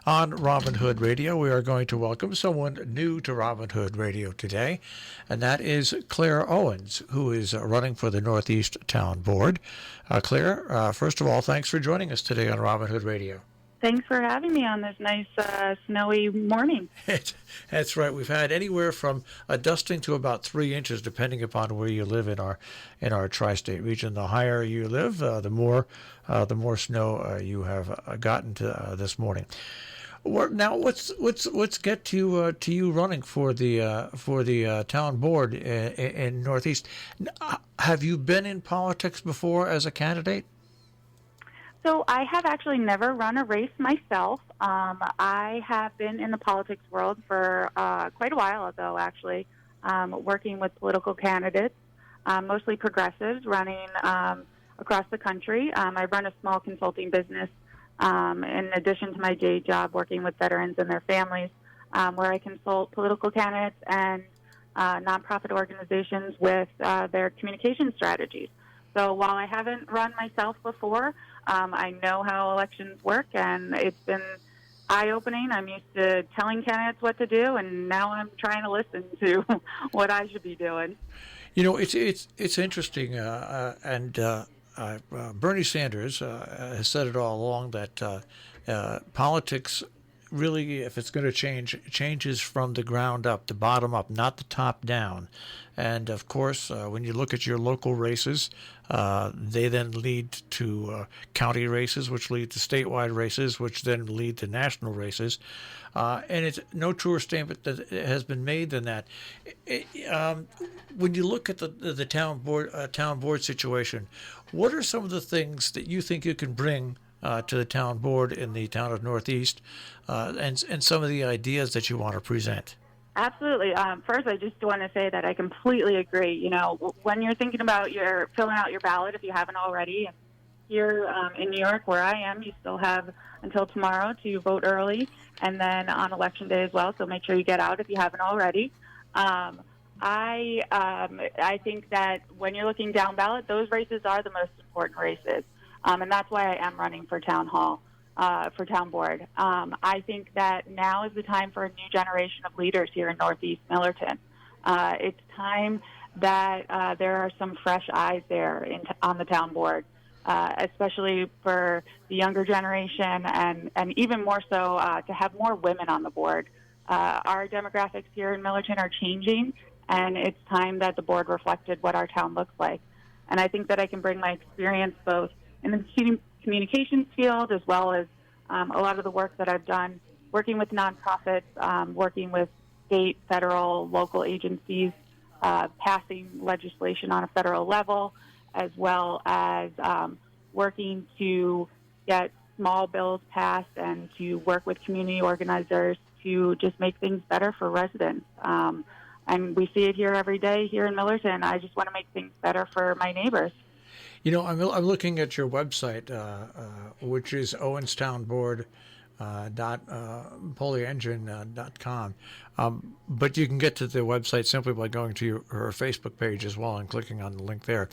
On Robin Hood Radio, we are going to welcome someone new to Robin Hood Radio today, and that is Claire Owens, who is running for the Northeast Town Board. Claire, first of all, thanks for joining us today on Robin Hood Radio. Thanks for having me on this nice snowy morning. That's right. We've had anywhere from a dusting to about 3 inches, depending upon where you live in our tri-state region. The higher you live, the more snow you have gotten to this morning. Now, let's get to you running for the town board in Northeast. Have you been in politics before as a candidate? So I have actually never run a race myself. I have been in the politics world for quite a while, though, actually, working with political candidates, mostly progressives, running across the country. I run a small consulting business in addition to my day job working with veterans and their families, where I consult political candidates and nonprofit organizations with their communication strategies. So while I haven't run myself before, I know how elections work, and it's been eye-opening. I'm used to telling candidates what to do, and now I'm trying to listen to what I should be doing. You know, it's interesting, and Bernie Sanders has said it all along that politics really, if it's going to change, changes from the ground up, the bottom up, not the top down. And of course, when you look at your local races, they then lead to county races, which lead to statewide races, which then lead to national races. And it's no truer statement that has been made than that. When you look at the town board situation, what are some of the things that you think you can bring to the town board in the town of Northeast, and some of the ideas that you want to present? Absolutely. First, I just want to say that I completely agree. You know, when you're thinking about filling out your ballot, if you haven't already, here in New York, where I am, you still have until tomorrow to vote early, and then on Election Day as well. So make sure you get out if you haven't already. I think that when you're looking down ballot, those races are the most important races. And that's why I am running for town hall, for town board. I think that now is the time for a new generation of leaders here in Northeast Millerton. It's time that there are some fresh eyes there on the town board, especially for the younger generation, and even more so to have more women on the board. Our demographics here in Millerton are changing, and it's time that the board reflected what our town looks like. And I think that I can bring my experience both in the communications field, as well as a lot of the work that I've done working with nonprofits, working with state, federal, local agencies, passing legislation on a federal level, as well as working to get small bills passed and to work with community organizers to just make things better for residents. And we see it here every day here in Millerton. I just want to make things better for my neighbors. You know, I'm looking at your website, which is owenstownboard.polyengine.com. But you can get to the website simply by going to her Facebook page as well and clicking on the link there.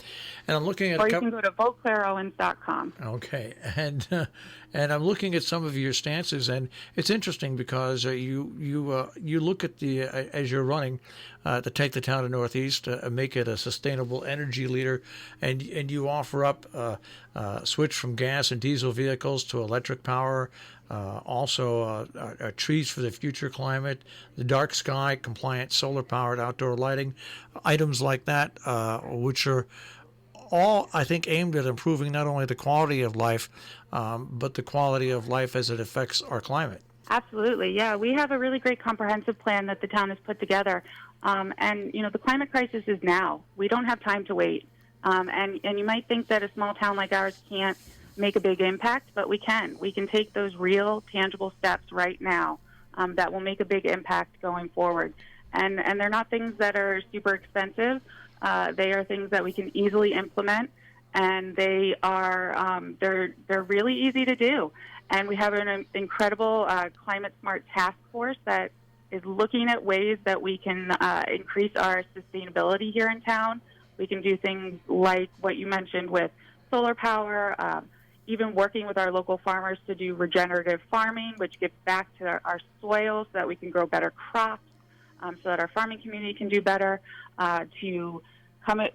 And I'm looking at, or you can go to voteclaireowens.com. Okay, and I'm looking at some of your stances, and it's interesting because you look at the as you're running to take the town of Northeast, make it a sustainable energy leader, and you offer up switch from gas and diesel vehicles to electric power. Also, trees for the future climate, the dark sky, compliant solar-powered outdoor lighting, items like that, which are all, I think, aimed at improving not only the quality of life, but the quality of life as it affects our climate. Absolutely, yeah. We have a really great comprehensive plan that the town has put together. And, you know, the climate crisis is now. We don't have time to wait. And you might think that a small town like ours can't make a big impact, but we can. We can take those real, tangible steps right now that will make a big impact going forward. And they're not things that are super expensive. They are things that we can easily implement, and they are they're really easy to do. And we have an incredible climate smart task force that is looking at ways that we can increase our sustainability here in town. We can do things like what you mentioned with solar power, even working with our local farmers to do regenerative farming, which gives back to our soil so that we can grow better crops, so that our farming community can do better, to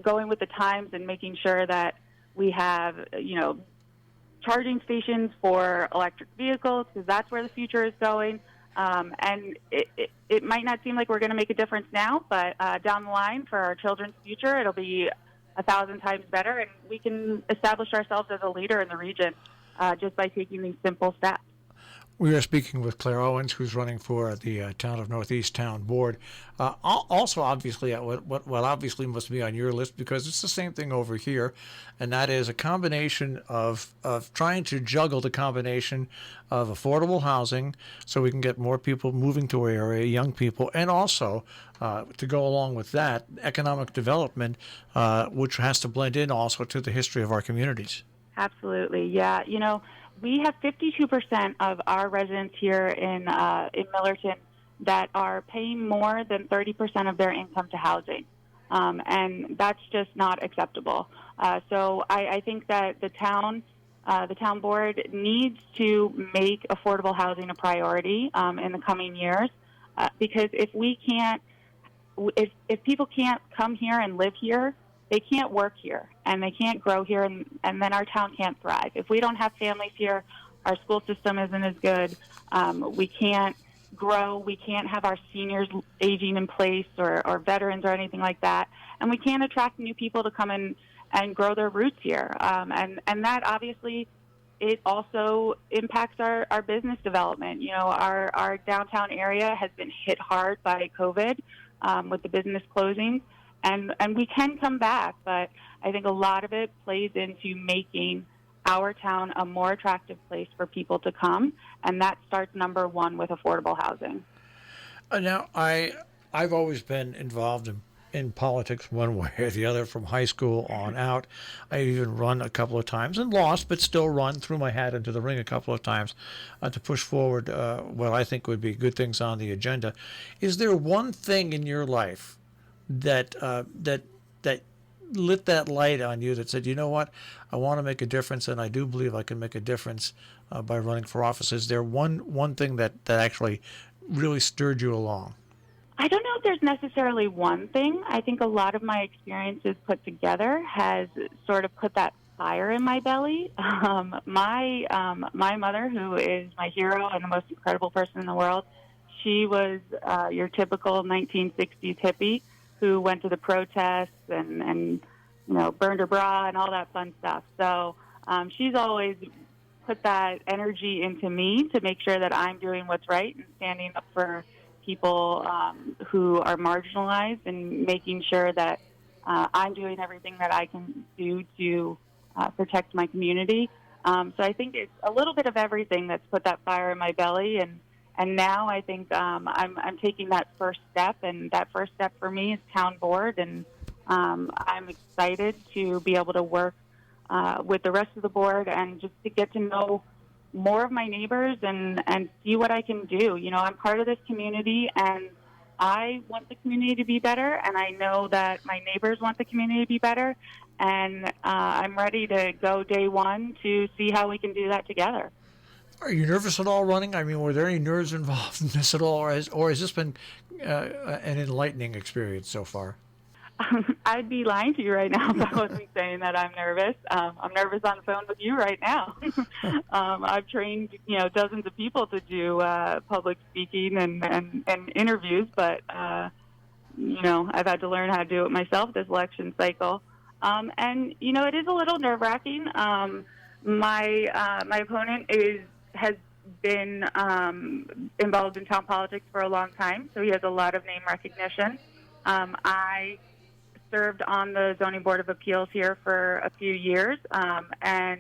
going with the times and making sure that we have, charging stations for electric vehicles, because that's where the future is going. And it might not seem like we're going to make a difference now, but down the line for our children's future, it'll be 1,000 times better, and we can establish ourselves as a leader in the region just by taking these simple steps. We are speaking with Claire Owens, who's running for the Town of Northeast Town Board. Also, obviously, what obviously must be on your list, because it's the same thing over here, and that is a combination of trying to juggle the combination of affordable housing so we can get more people moving to our area, young people, and also to go along with that, economic development, which has to blend in also to the history of our communities. Absolutely, yeah. We have 52% of our residents here in Millerton that are paying more than 30% of their income to housing, and that's just not acceptable. So I think that the town board needs to make affordable housing a priority in the coming years, because if people can't come here and live here, they can't work here, and they can't grow here, and then our town can't thrive. If we don't have families here, our school system isn't as good. We can't grow. We can't have our seniors aging in place or veterans or anything like that. And we can't attract new people to come in and grow their roots here. And that obviously, it also impacts our business development. Our downtown area has been hit hard by COVID with the business closings. And we can come back, but I think a lot of it plays into making our town a more attractive place for people to come, and that starts number one with affordable housing. Now, I've always been involved in politics one way or the other from high school on out. I even run a couple of times and lost, but still run, threw my hat into the ring a couple of times to push forward what I think would be good things on the agenda. Is there one thing in your life that lit that light on you that said, you know what, I want to make a difference, and I do believe I can make a difference by running for office? Is there one thing that actually really stirred you along? I don't know if there's necessarily one thing. I think a lot of my experiences put together has sort of put that fire in my belly. My mother, who is my hero and the most incredible person in the world, she was your typical 1960s hippie who went to the protests and burned her bra and all that fun stuff. So she's always put that energy into me to make sure that I'm doing what's right and standing up for people who are marginalized and making sure that I'm doing everything that I can do to protect my community. So I think it's a little bit of everything that's put that fire in my belly, and now I think I'm taking that first step, and that first step for me is town board, and I'm excited to be able to work with the rest of the board and just to get to know more of my neighbors and see what I can do. I'm part of this community, and I want the community to be better, and I know that my neighbors want the community to be better, and I'm ready to go day one to see how we can do that together. Are you nervous at all running? I mean, were there any nerves involved in this at all, or has this been an enlightening experience so far? I'd be lying to you right now if I wasn't saying that I'm nervous. I'm nervous on the phone with you right now. I've trained, dozens of people to do public speaking and interviews, but, I've had to learn how to do it myself this election cycle. And, it is a little nerve-wracking. My opponent has been involved in town politics for a long time, so he has a lot of name recognition. I served on the Zoning Board of Appeals here for a few years, and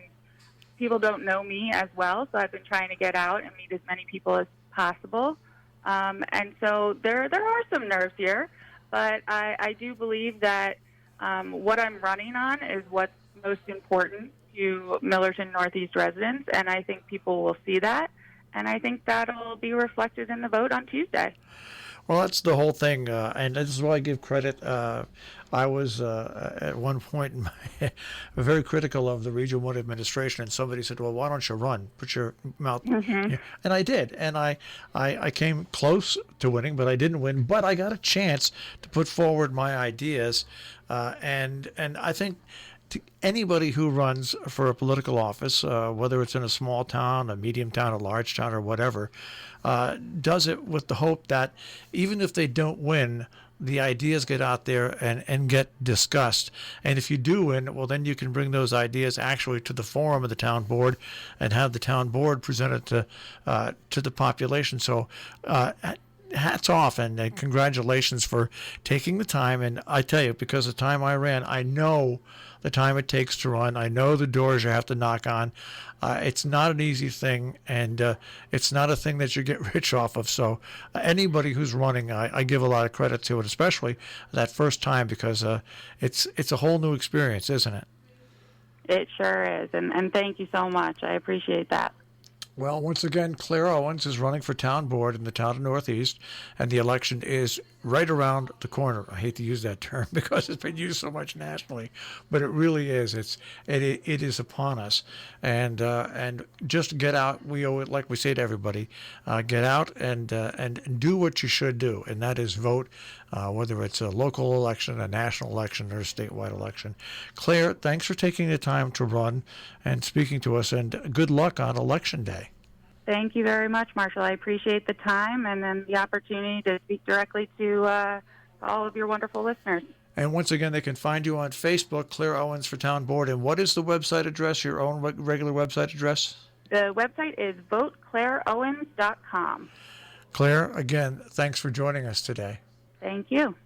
people don't know me as well, so I've been trying to get out and meet as many people as possible. And so there are some nerves here, but I do believe that what I'm running on is what's most important to Millerton Northeast residents, and I think people will see that, and I think that'll be reflected in the vote on Tuesday. Well, that's the whole thing, and this is why I give credit. I was at one point in my, very critical of the Region 1 administration, and somebody said, well, why don't you run? Put your mouth. Hmm. Yeah. And I did, and I came close to winning, but I didn't win. But I got a chance to put forward my ideas, and I think to anybody who runs for a political office, whether it's in a small town, a medium town, a large town, or whatever, does it with the hope that even if they don't win, the ideas get out there and get discussed. And if you do win, well, then you can bring those ideas actually to the forum of the town board and have the town board present it to the population. So hats off and congratulations for taking the time. And I tell you, because the time I ran, I know the time it takes to run. I know the doors you have to knock on. It's not an easy thing, and it's not a thing that you get rich off of. So anybody who's running, I give a lot of credit to it, especially that first time, because it's a whole new experience, isn't it? It sure is, and thank you so much. I appreciate that. Well, once again, Claire Owens is running for town board in the town of Northeast, and the election is right around the corner. I hate to use that term because it's been used so much nationally, but it really is. It is upon us, and just get out. We owe it, like we say to everybody, get out and do what you should do, and that is vote. Whether it's a local election, a national election, or a statewide election. Claire, thanks for taking the time to run and speaking to us, and good luck on Election Day. Thank you very much, Marshall. I appreciate the time and then the opportunity to speak directly to all of your wonderful listeners. And once again, they can find you on Facebook, Claire Owens for Town Board. And what is the website address, your own regular website address? The website is voteclaireowens.com. Claire, again, thanks for joining us today. Thank you.